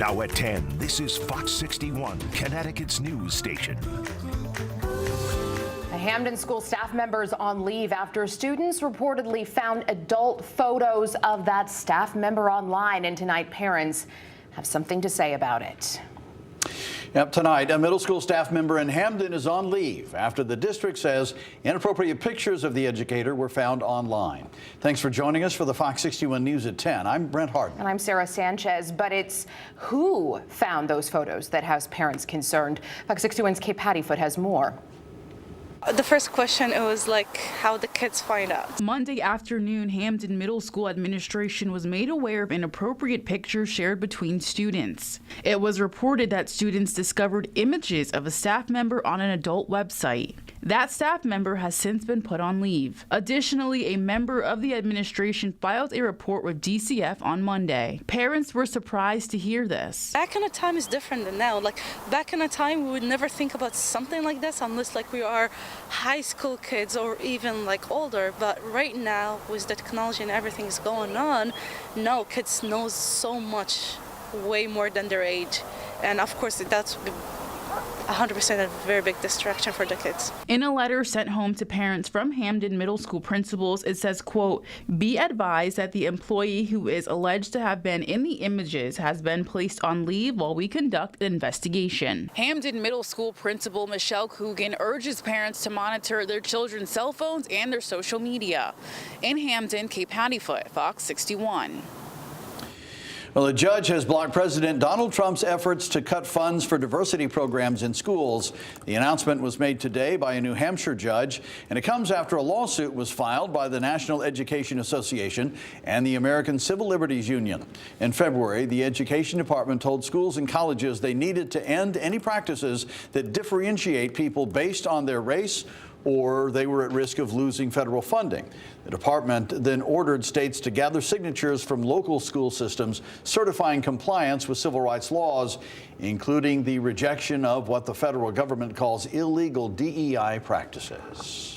Now at 10, this is Fox 61, Connecticut's news station. A Hamden school staff member is on leave after students reportedly found adult photos of that staff member online, and tonight parents have something to say about it. Yep, tonight, a middle school staff member in Hamden is on leave after the district says inappropriate pictures of the educator were found online. Thanks for joining us for the Fox 61 News at 10. I'm Brent Harden. And I'm Sarah Sanchez, but it's who found those photos that has parents concerned. Fox 61's Kate Pattyfoot has more. The first question, it was like how the kids find out. Monday afternoon, Hamden Middle School administration was made aware of inappropriate pictures shared between students. It was reported that students discovered images of a staff member on an adult website. That staff member has since been put on leave. Additionally, a member of the administration filed a report with DCF on Monday. Parents were surprised to hear this. Back in the time is different than now. Like back in the time, we would never think about something like this unless like we are high school kids or even like older. But right now, with the technology and everything is going on, no, kids know so much, way more than their age. And of course, that's 100% a very big distraction for the kids. In a letter sent home to parents from Hamden Middle School principals, it says, quote, "Be advised that the employee who is alleged to have been in the images has been placed on leave while we conduct an investigation." Hamden Middle School principal Michelle Coogan urges parents to monitor their children's cell phones and their social media. In Hamden, Kate Pattyfoot, Fox 61. Well, a judge has blocked President Donald Trump's efforts to cut funds for diversity programs in schools. The announcement was made today by a New Hampshire judge, and it comes after a lawsuit was filed by the National Education Association and the American Civil Liberties Union. In February, the Education Department told schools and colleges they needed to end any practices that differentiate people based on their race or they were at risk of losing federal funding. The department then ordered states to gather signatures from local school systems certifying compliance with civil rights laws, including the rejection of what the federal government calls illegal DEI practices.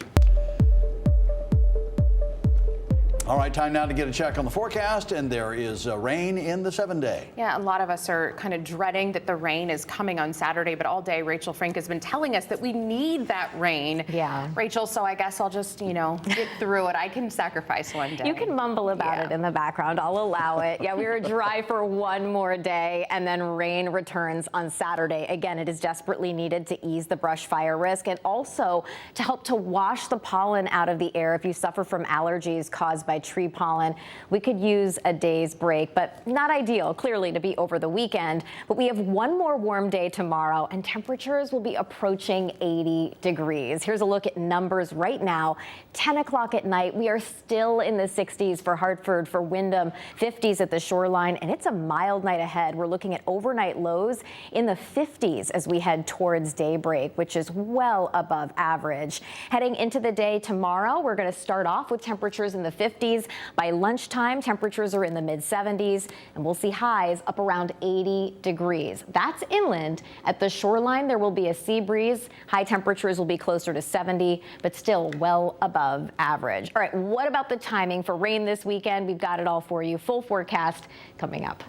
All right, time now to get a check on the forecast, and there is rain in the 7-day. Yeah, a lot of us are kind of dreading that the rain is coming on Saturday, but all day Rachel Frank has been telling us that we need that rain. Yeah. Rachel, so I guess I'll just, get through it. I can sacrifice one day. You can mumble about it in the background. I'll allow it. Yeah, we were dry for one more day, and then rain returns on Saturday. Again, it is desperately needed to ease the brush fire risk and also to help to wash the pollen out of the air. If you suffer from allergies caused by tree pollen, we could use a day's break, but not ideal, clearly, to be over the weekend. But we have one more warm day tomorrow, and temperatures will be approaching 80 degrees. Here's a look at numbers right now. 10 o'clock at night, we are still in the 60s for Hartford, for Wyndham, 50s at the shoreline, and it's a mild night ahead. We're looking at overnight lows in the 50s as we head towards daybreak, which is well above average. Heading into the day tomorrow, we're going to start off with temperatures in the 50s. By lunchtime, temperatures are in the mid-70s, and we'll see highs up around 80 degrees. That's inland. At the shoreline, there will be a sea breeze. High temperatures will be closer to 70, but still well above average. All right, what about the timing for rain this weekend? We've got it all for you. Full forecast coming up.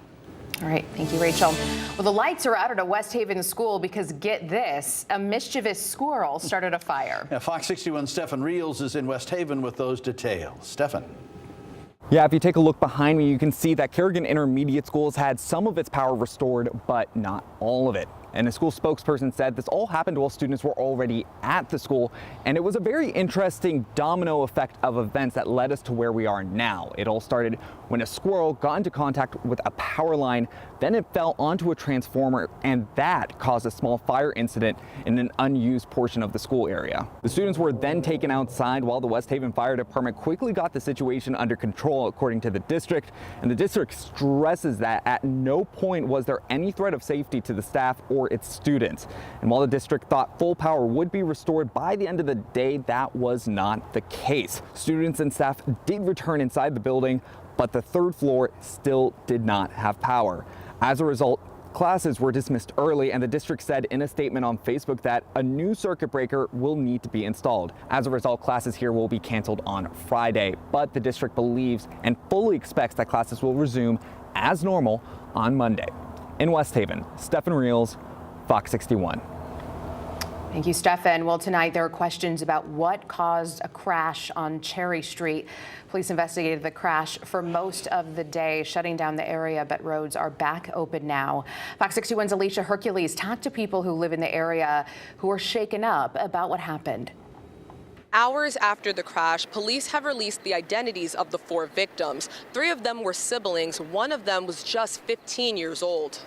All right, thank you, Rachel. Well, the lights are out at a West Haven school because, get this, a mischievous squirrel started a fire. Yeah, Fox 61's Stefan Reels is in West Haven with those details. Stefan. Yeah, if you take a look behind me, you can see that Kerrigan Intermediate School has had some of its power restored, but not all of it. And a school spokesperson said this all happened while students were already at the school, and it was a very interesting domino effect of events that led us to where we are now. It all started when a squirrel got into contact with a power line, then it fell onto a transformer, and that caused a small fire incident in an unused portion of the school area. The students were then taken outside while the West Haven Fire Department quickly got the situation under control, according to the district, and the district stresses that at no point was there any threat of safety to the staff or its students. And while the district thought full power would be restored by the end of the day, that was not the case. Students and staff did return inside the building, but the third floor still did not have power. As a result, classes were dismissed early, and the district said in a statement on Facebook that a new circuit breaker will need to be installed. As a result, classes here will be canceled on Friday, but the district believes and fully expects that classes will resume as normal on Monday. In West Haven, Stephen Reels, Fox 61. Thank you, Stefan. Well, tonight there are questions about what caused a crash on Cherry Street. Police investigated the crash for most of the day, shutting down the area, but roads are back open now. Fox 61's Alicia Hercules talked to people who live in the area who are shaken up about what happened. Hours after the crash, police have released the identities of the 4 victims. 3 of them were siblings. 1 of them was just 15 years old.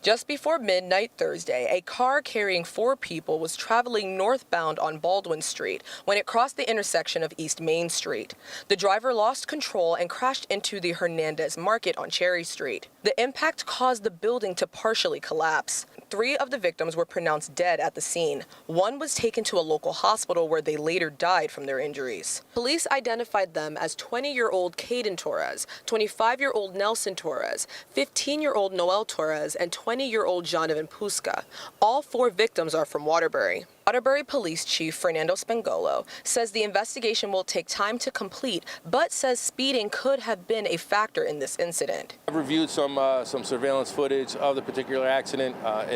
Just before midnight Thursday, a car carrying 4 people was traveling northbound on Baldwin Street when it crossed the intersection of East Main Street. The driver lost control and crashed into the Hernandez Market on Cherry Street. The impact caused the building to partially collapse. 3 of the victims were pronounced dead at the scene. 1 was taken to a local hospital where they later died from their injuries. Police identified them as 20-year-old Caden Torres, 25-year-old Nelson Torres, 15-year-old Noel Torres, and 20-year-old Jonovan Puska. All 4 victims are from Waterbury. Waterbury Police Chief Fernando Spangolo says the investigation will take time to complete, but says speeding could have been a factor in this incident. I've reviewed some surveillance footage of the particular accident.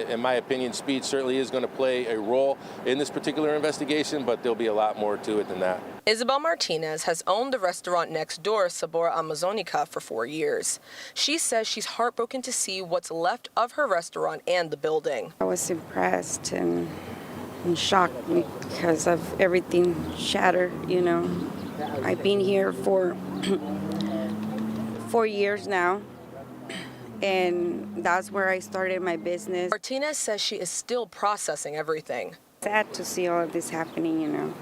In my opinion, speed certainly is going to play a role in this particular investigation, but there'll be a lot more to it than that. Isabel Martinez has owned the restaurant next door, Sabor Amazonica, for 4 years. She says she's heartbroken to see what's left of her restaurant and the building. I was impressed and shocked because of everything shattered, you know. I've been here for 4 years now, and that's where I started my business. Martinez says she is still processing everything. Sad to see all of this happening, you know,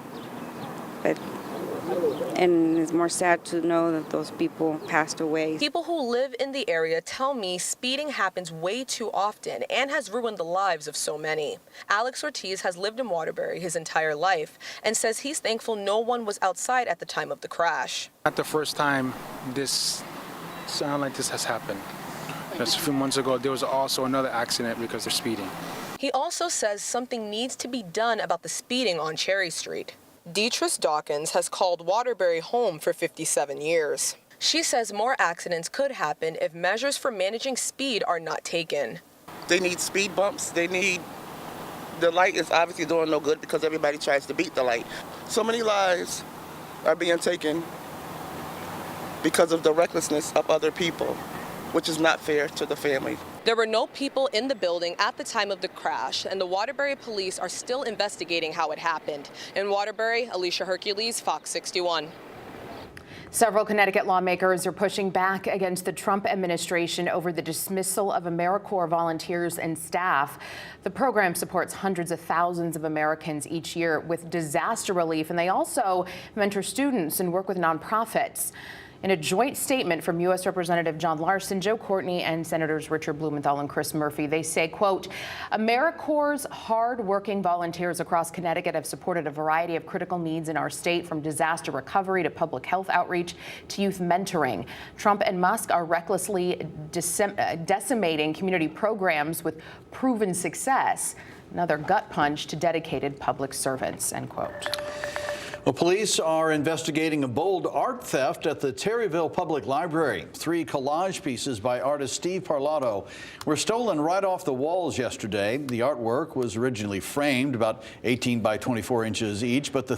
and it's more sad to know that those people passed away. People who live in the area tell me speeding happens way too often and has ruined the lives of so many. Alex Ortiz has lived in Waterbury his entire life and says he's thankful no one was outside at the time of the crash. Not the first time this sound like this has happened. Just a few months ago, there was also another accident because they're speeding. He also says something needs to be done about the speeding on Cherry Street. Deetrice Dawkins has called Waterbury home for 57 years. She says more accidents could happen if measures for managing speed are not taken. They need speed bumps. The light is obviously doing no good because everybody tries to beat the light. So many lives are being taken because of the recklessness of other people, which is not fair to the family. There were no people in the building at the time of the crash, and the Waterbury police are still investigating how it happened. In Waterbury, Alicia Hercules, Fox 61. Several Connecticut lawmakers are pushing back against the Trump administration over the dismissal of AmeriCorps volunteers and staff. The program supports hundreds of thousands of Americans each year with disaster relief, and they also mentor students and work with nonprofits. In a joint statement from U.S. Representative John Larson, Joe Courtney, and Senators Richard Blumenthal and Chris Murphy, they say, quote, AmeriCorps' hard-working volunteers across Connecticut have supported a variety of critical needs in our state, from disaster recovery to public health outreach to youth mentoring. Trump and Musk are recklessly decimating community programs with proven success. Another gut punch to dedicated public servants, end quote. Well, police are investigating a bold art theft at the Terryville Public Library. 3 collage pieces by artist Steve Parlato were stolen right off the walls yesterday. The artwork was originally framed about 18 by 24 inches each, but the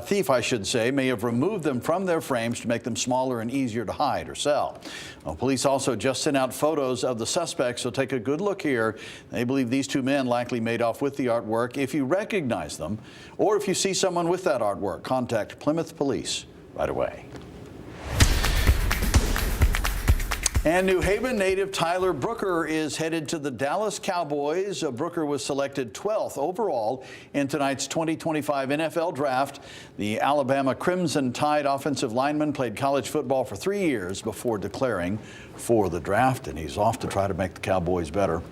thief, I should say, may have removed them from their frames to make them smaller and easier to hide or sell. Well, police also just sent out photos of the suspects, so take a good look here. They believe these 2 men likely made off with the artwork. If you recognize them, or if you see someone with that artwork, contact Plymouth Police right away. And New Haven native Tyler Brooker is headed to the Dallas Cowboys. Brooker was selected 12th overall in tonight's 2025 NFL Draft. The Alabama Crimson Tide offensive lineman played college football for 3 years before declaring for the draft, and he's off to try to make the Cowboys better.